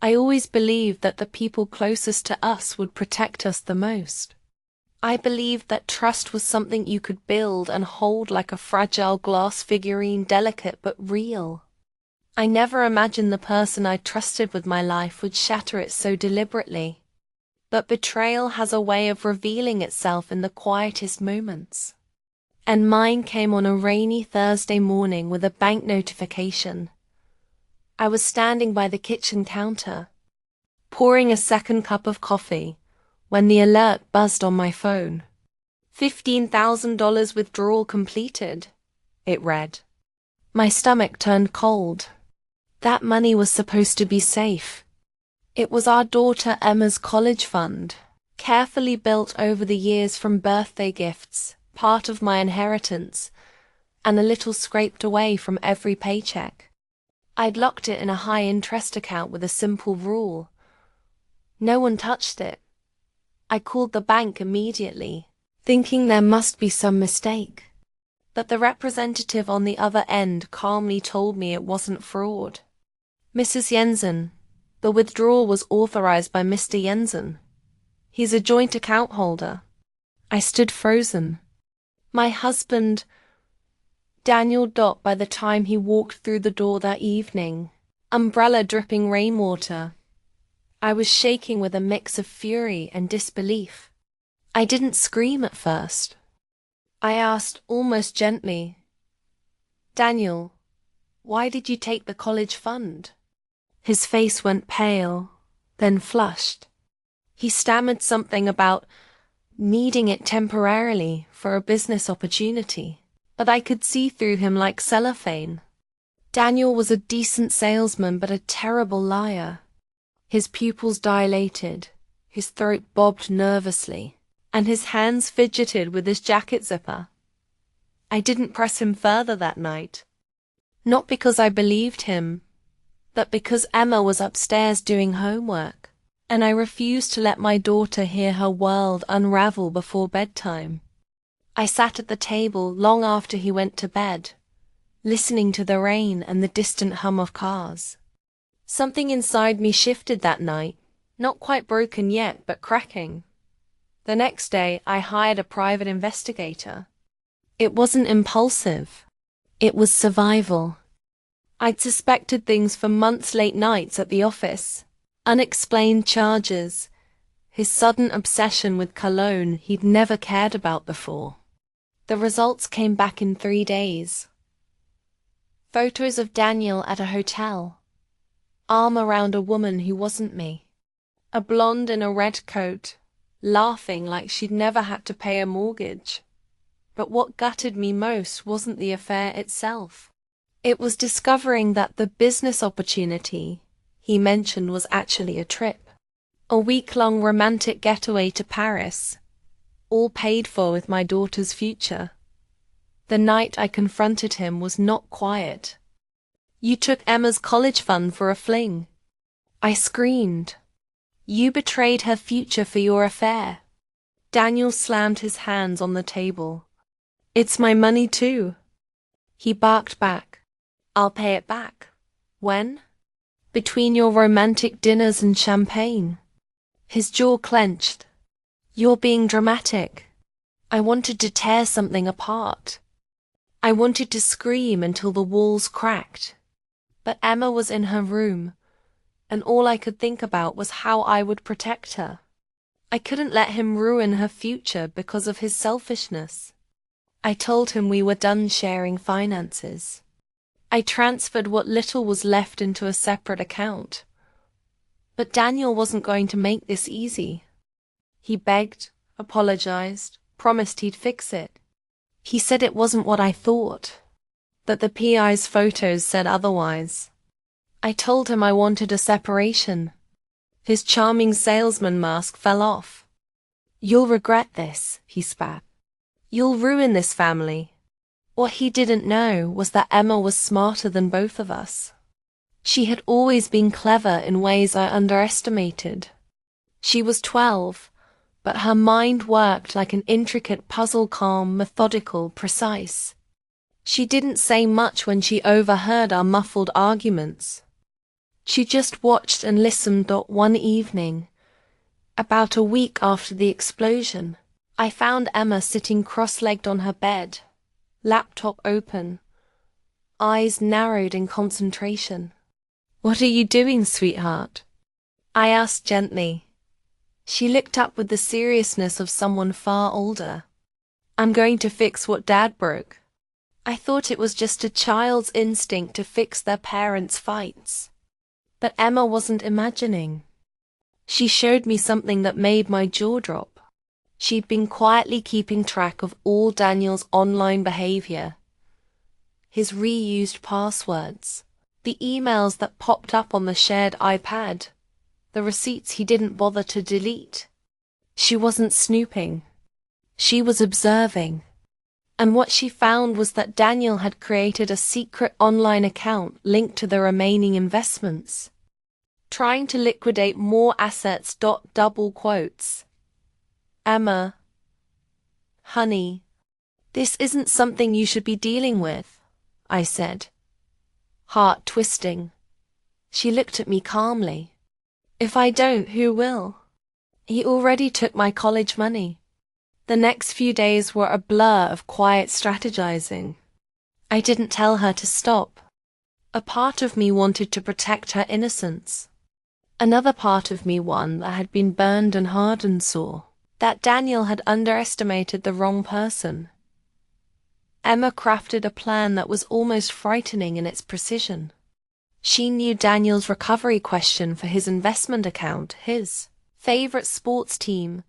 I always believed that the people closest to us would protect us the most. I believed that trust was something you could build and hold like a fragile glass figurine, delicate but real. I never imagined the person I trusted with my life would shatter it so deliberately. But betrayal has a way of revealing itself in the quietest moments. And mine came on a rainy Thursday morning with a bank notification. I was standing by the kitchen counter, pouring a second cup of coffee, when the alert buzzed on my phone. $15,000 withdrawal completed, it read. My stomach turned cold. That money was supposed to be safe. It was our daughter Emma's college fund, carefully built over the years from birthday gifts, part of my inheritance, and a little scraped away from every paycheck. I'd locked it in a high-interest account with a simple rule. No one touched it. I called the bank immediately, thinking there must be some mistake. But the representative on the other end calmly told me it wasn't fraud. Mrs. Jensen, the withdrawal was authorized by Mr. Jensen. He's a joint account holder. I stood frozen. My husband, Daniel. By the time he walked through the door that evening, umbrella dripping rainwater, I was shaking with a mix of fury and disbelief. I didn't scream at first. I asked almost gently, Daniel, why did you take the college fund? His face went pale, then flushed. He stammered something about needing it temporarily for a business opportunity, but I could see through him like cellophane. Daniel was a decent salesman but a terrible liar. His pupils dilated, his throat bobbed nervously, and his hands fidgeted with his jacket zipper. I didn't press him further that night. Not because I believed him, but because Emma was upstairs doing homework, and I refused to let my daughter hear her world unravel before bedtime. I sat at the table long after he went to bed, listening to the rain and the distant hum of cars. Something inside me shifted that night, not quite broken yet, but cracking. The next day, I hired a private investigator. It wasn't impulsive. It was survival. I'd suspected things for months, late nights at the office, unexplained charges, his sudden obsession with cologne he'd never cared about before. The results came back in 3 days. Photos of Daniel at a hotel, arm around a woman who wasn't me, a blonde in a red coat, laughing like she'd never had to pay a mortgage. But what gutted me most wasn't the affair itself. It was discovering that the business opportunity he mentioned was actually a trip. A week-long romantic getaway to Paris, all paid for with my daughter's future. The night I confronted him was not quiet. You took Emma's college fund for a fling. I screamed. You betrayed her future for your affair. Daniel slammed his hands on the table. It's my money too. He barked back. I'll pay it back. When? Between your romantic dinners and champagne. His jaw clenched. You're being dramatic. I wanted to tear something apart. I wanted to scream until the walls cracked. But Emma was in her room, and all I could think about was how I would protect her. I couldn't let him ruin her future because of his selfishness. I told him we were done sharing finances. I transferred what little was left into a separate account. But Daniel wasn't going to make this easy. He begged, apologized, promised he'd fix it. He said it wasn't what I thought, that the PI's photos said otherwise. I told him I wanted a separation. His charming salesman mask fell off. You'll regret this, he spat. You'll ruin this family. What he didn't know was that Emma was smarter than both of us. She had always been clever in ways I underestimated. She was 12, but her mind worked like an intricate puzzle, calm, methodical, precise. She didn't say much when she overheard our muffled arguments. She just watched and listened. One evening, about a week after the explosion, I found Emma sitting cross-legged on her bed, laptop open, eyes narrowed in concentration. "What are you doing, sweetheart?" I asked gently. She looked up with the seriousness of someone far older. "I'm going to fix what Dad broke." I thought it was just a child's instinct to fix their parents' fights. But Emma wasn't imagining. She showed me something that made my jaw drop. She'd been quietly keeping track of all Daniel's online behavior. His reused passwords, the emails that popped up on the shared iPad, the receipts he didn't bother to delete. She wasn't snooping. She was observing. And what she found was that Daniel had created a secret online account linked to the remaining investments, trying to liquidate more assets. Double quotes. "Emma, honey, this isn't something you should be dealing with," I said, heart twisting. She looked at me calmly. "If I don't, who will? He already took my college money." The next few days were a blur of quiet strategizing. I didn't tell her to stop. A part of me wanted to protect her innocence. Another part of me, one that had been burned and hardened, saw that Daniel had underestimated the wrong person. Emma crafted a plan that was almost frightening in its precision. She knew Daniel's recovery question for his investment account, his favorite sports team,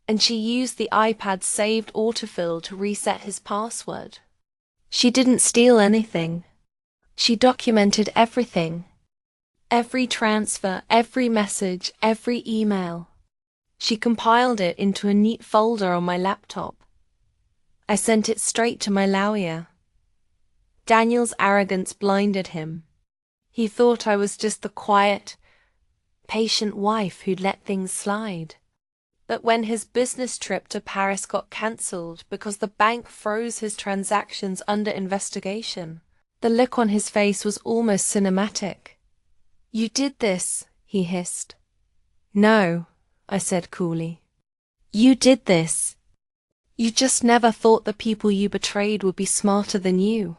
and she used the iPad's saved autofill to reset his password. She didn't steal anything. She documented everything. Every transfer, every message, every email. She compiled it into a neat folder on my laptop. I sent it straight to my lawyer. Daniel's arrogance blinded him. He thought I was just the quiet, patient wife who'd let things slide. But when his business trip to Paris got cancelled because the bank froze his transactions under investigation, the look on his face was almost cinematic. "You did this," he hissed. "No," I said coolly. "You did this. You just never thought the people you betrayed would be smarter than you."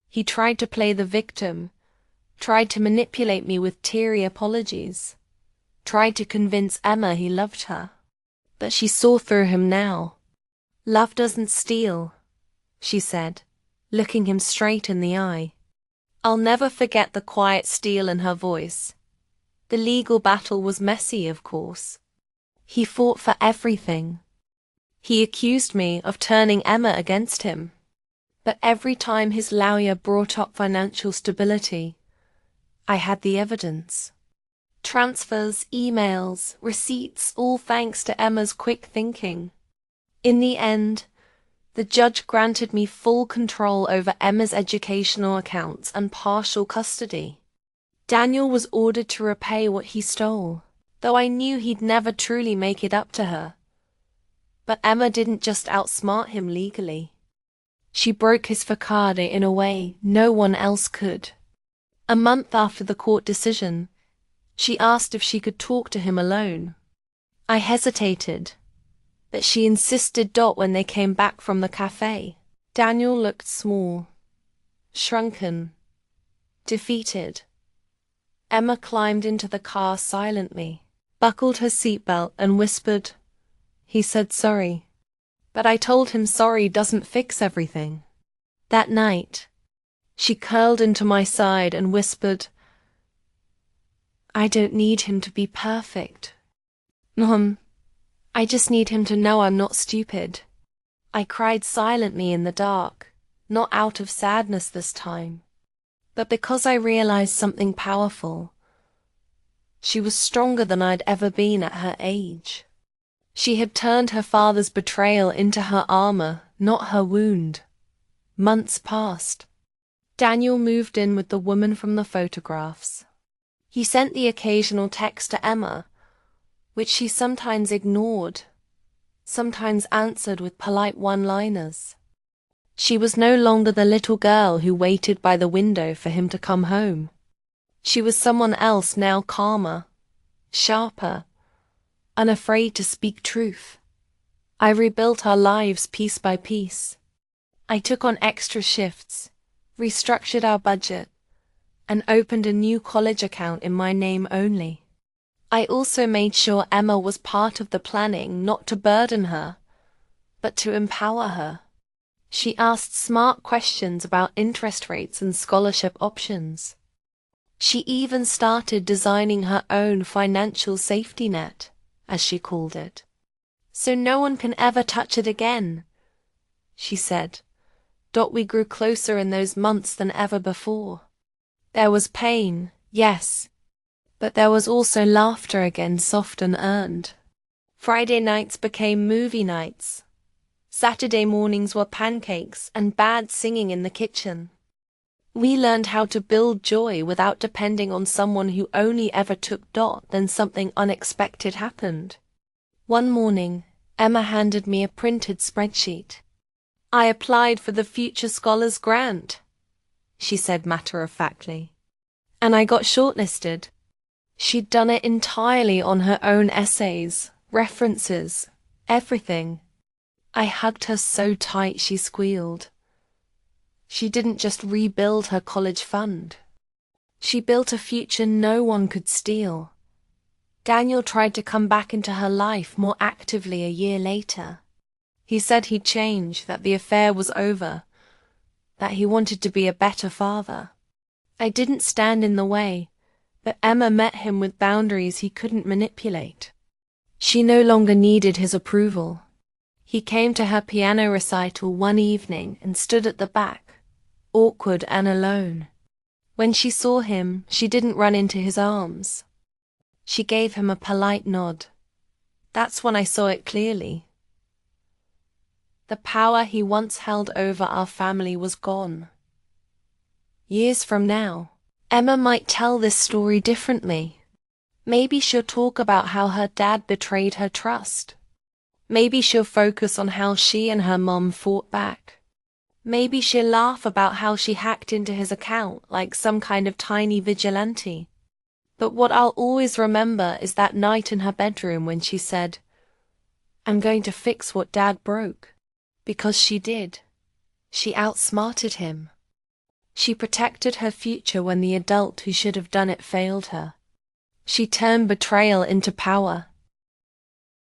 He tried to play the victim, tried to manipulate me with teary apologies, tried to convince Emma he loved her. But she saw through him now. "Love doesn't steal," she said, looking him straight in the eye. I'll never forget the quiet steel in her voice. The legal battle was messy, of course. He fought for everything. He accused me of turning Emma against him. But every time his lawyer brought up financial stability, I had the evidence. Transfers, emails, receipts, all thanks to Emma's quick thinking. In the end, the judge granted me full control over Emma's educational accounts and partial custody. Daniel was ordered to repay what he stole, though I knew he'd never truly make it up to her. But Emma didn't just outsmart him legally. She broke his facade in a way no one else could. A month after the court decision, she asked if she could talk to him alone. I hesitated, but she insisted. When they came back from the cafe, Daniel looked small, shrunken, defeated. Emma climbed into the car silently, buckled her seatbelt and whispered, "He said sorry, but I told him sorry doesn't fix everything." That night, she curled into my side and whispered, "I don't need him to be perfect. Mom, I just need him to know I'm not stupid." I cried silently in the dark, not out of sadness this time, but because I realized something powerful. She was stronger than I'd ever been at her age. She had turned her father's betrayal into her armor, not her wound. Months passed. Daniel moved in with the woman from the photographs. He sent the occasional text to Emma, which she sometimes ignored, sometimes answered with polite one-liners. She was no longer the little girl who waited by the window for him to come home. She was someone else now, calmer, sharper, unafraid to speak truth. I rebuilt our lives piece by piece. I took on extra shifts, restructured our budget, and opened a new college account in my name only. I also made sure Emma was part of the planning, not to burden her, but to empower her. She asked smart questions about interest rates and scholarship options. She even started designing her own financial safety net, as she called it. So no one can ever touch it again, she said. We grew closer in those months than ever before. There was pain, yes, but there was also laughter again, soft and earned. Friday nights became movie nights. Saturday mornings were pancakes and bad singing in the kitchen. We learned how to build joy without depending on someone who only ever took. Then something unexpected happened. One morning, Emma handed me a printed spreadsheet. I applied for the Future Scholars Grant, she said matter-of-factly. And I got shortlisted. She'd done it entirely on her own essays, references, everything. I hugged her so tight she squealed. She didn't just rebuild her college fund. She built a future no one could steal. Daniel tried to come back into her life more actively a year later. He said he'd change, that the affair was over, that he wanted to be a better father. I didn't stand in the way, but Emma met him with boundaries he couldn't manipulate. She no longer needed his approval. He came to her piano recital one evening and stood at the back, awkward and alone. When she saw him, she didn't run into his arms. She gave him a polite nod. That's when I saw it clearly. The power he once held over our family was gone. Years from now, Emma might tell this story differently. Maybe she'll talk about how her dad betrayed her trust. Maybe she'll focus on how she and her mom fought back. Maybe she'll laugh about how she hacked into his account like some kind of tiny vigilante. But what I'll always remember is that night in her bedroom when she said, "I'm going to fix what Dad broke." Because she did. She outsmarted him. She protected her future when the adult who should have done it failed her. She turned betrayal into power.